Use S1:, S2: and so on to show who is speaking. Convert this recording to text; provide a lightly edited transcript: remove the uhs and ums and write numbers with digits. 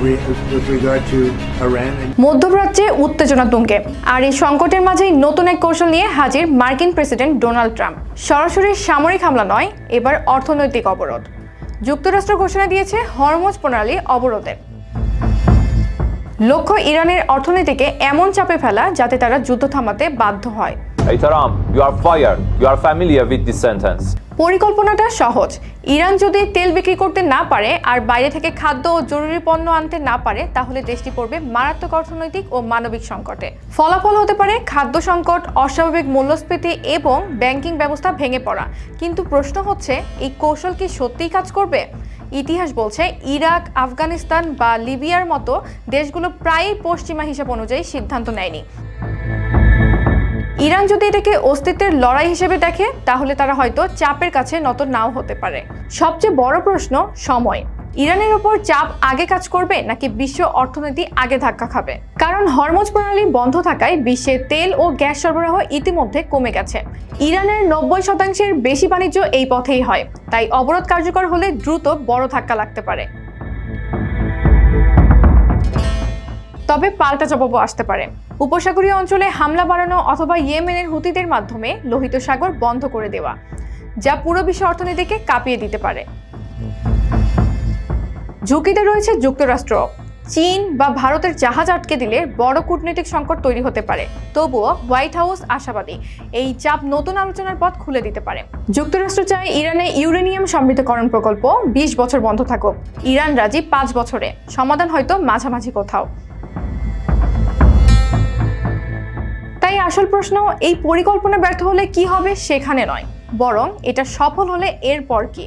S1: with regard to Iran.
S2: মধ্যপ্রাচ্যে উত্তেজনা তুঙ্গে, আর এই সংকটের মাঝেই নতুন এক কৌশল নিয়ে হাজির মার্কিন প্রেসিডেন্ট ডোনাল্ড ট্রাম্প। সরাসরি সামরিক হামলা নয়, এবার অর্থনৈতিক অবরোধ। যুক্তরাষ্ট্র ঘোষণা দিয়েছে হরমুজ প্রণালী অবরোধের। লক্ষ্য ইরানের অর্থনীতিকে এমন চাপে ফেলা যাতে তারা যুদ্ধ থামাতে বাধ্য হয়।
S3: Hey Trump, you are fired. You are familiar with this sentence.
S2: পরিকল্পনাটা সহজ। ইরান যদি তেল বিক্রি করতে না পারে আর বাইরে থেকে খাদ্য ও জরুরি পণ্য আনতে না পারে, তাহলে দেশটি পড়বে মারাত্মক অর্থনৈতিক ও মানবিক সংকটে। ফলাফল হতে পারে খাদ্য সংকট, অস্বাভাবিক মূল্যস্ফীতি এবং ব্যাংকিং ব্যবস্থা ভেঙে পড়া। কিন্তু প্রশ্ন হচ্ছে, এই কৌশল কি সত্যিই কাজ করবে? ইতিহাস বলছে ইরাক, আফগানিস্তান বা লিবিয়ার মতো দেশগুলো প্রায়ই পশ্চিমা হিসাব অনুযায়ী সিদ্ধান্ত নেয়নি। ইরান যদি এটাকে অস্তিত্বের লড়াই হিসেবে দেখে, তাহলে তারা হয়তো চাপের কাছে নত নাও হতে পারে। সবচেয়ে বড় প্রশ্ন সময়। ইরানের ওপর চাপ আগে কাজ করবে নাকি বিশ্ব অর্থনীতি আগে ধাক্কা খাবে? কারণ হরমুজ প্রণালী বন্ধ থাকায় বিশ্বে তেল ও গ্যাস সরবরাহ ইতিমধ্যে কমে গেছে। ইরানের 90% বেশি বাণিজ্য এই পথেই হয়, তাই অবরোধ কার্যকর হলে দ্রুত বড় ধাক্কা লাগতে পারে। তবে পাল্টা জবাবও আসতে পারে। উপসাগরীয় অঞ্চলে হামলা বাড়ানো অথবা ইয়েমেনের হুতিদের মাধ্যমে লোহিত সাগর বন্ধ করে দেওয়া, যা পুরো বিশ্ব অর্থনীতিকে কাঁপিয়ে দিতে পারে। ঝুঁকিতে রয়েছে যুক্তরাষ্ট্র। চীন বা ভারতের জাহাজ আটকে দিলে বড় কূটনৈতিক সংকট তৈরি হতে পারে। তবুও হোয়াইট হাউস আশাবাদী, এই চাপ নতুন আলোচনার পথ খুলে দিতে পারে। যুক্তরাষ্ট্র চায় ইরানে ইউরেনিয়াম সমৃদ্ধকরণ প্রকল্প 20 বছর বন্ধ থাকুক। ইরান রাজি 5 বছরে, সমাধান হয়তো মাঝামাঝি কোথাও। তাই আসল প্রশ্ন, এই পরিকল্পনা ব্যর্থ হলে কি হবে সেখানে নয়, বরং এটা সফল হলে এরপর কি।